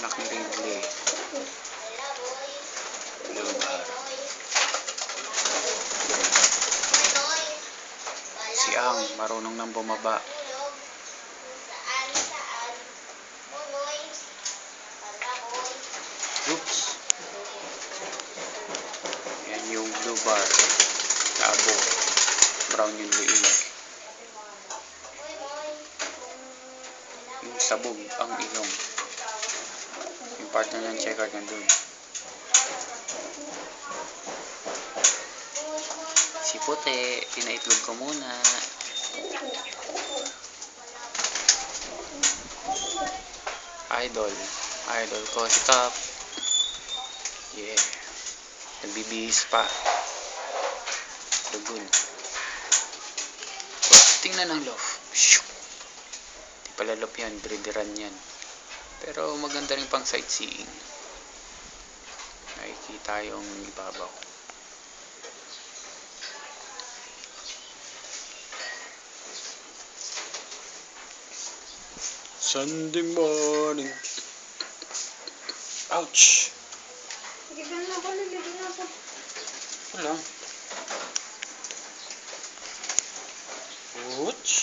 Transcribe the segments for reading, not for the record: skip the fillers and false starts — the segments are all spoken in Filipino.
Anak ni Ridley. Lugar. Si Ang, marunong nang bumaba. Oops. Yan yung blue bar. Labo. Brown yung liig. Yung sabog ang ilong. Yung partner ng checker nandun. Si Puti, pinaitlog ko muna. Idol ko si Top. Yeah. Nagbibihis pa. Dugun. Tingnan ang loaf. Di pala loaf yan, brideran yan. Pero maganda rin pang sightseeing. Nakikita yung ibabaw. Sunday morning. Ouch! Liligyan na ako. Wala. Ouch!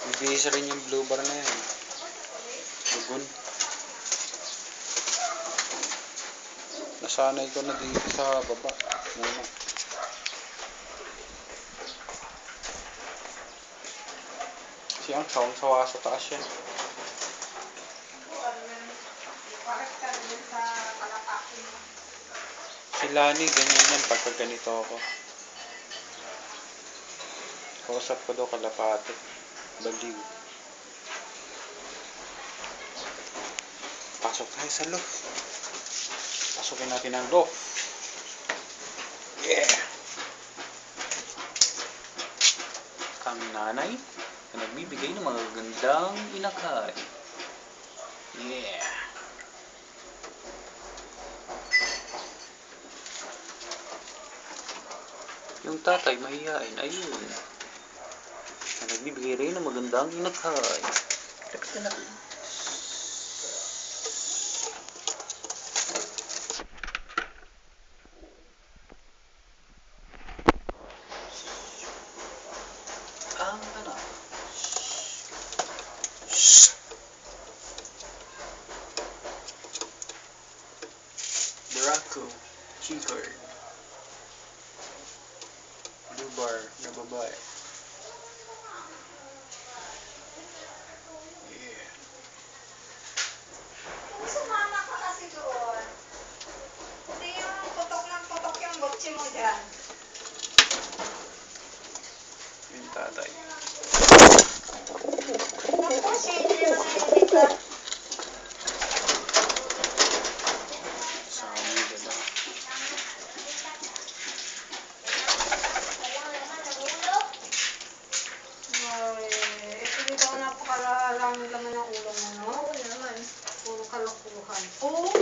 Bibihis rin yung blue bar na yan. Dugun. Nasanay ko na dito sa baba. Muna. Siyang sawa sa taas yan. Si Lani, ganyan yan pagka ganito ako. Kausap ko daw kalapate. Baliw. Pasok tayo sa loob. Pasukin natin ang loob. Yeah! Kami nanay na nagbibigay ng mga gandang inakay. Yeah! Yung tatay mahihain, ayun. Na nagbibigay rin ng magandang inakay. Teka na. Ang ano? Draco, Checker. Blue bar na babae. Yeah. Sumama ka kasi doon. Hindi yung putok ng putok yung botche mo dyan. Yung tatay. Naku, sige naman nililita. Sa amin na. Ay, ito daw napakalalang laman ng ulo mo, no? Oo naman. Puro kalokohan. Oo.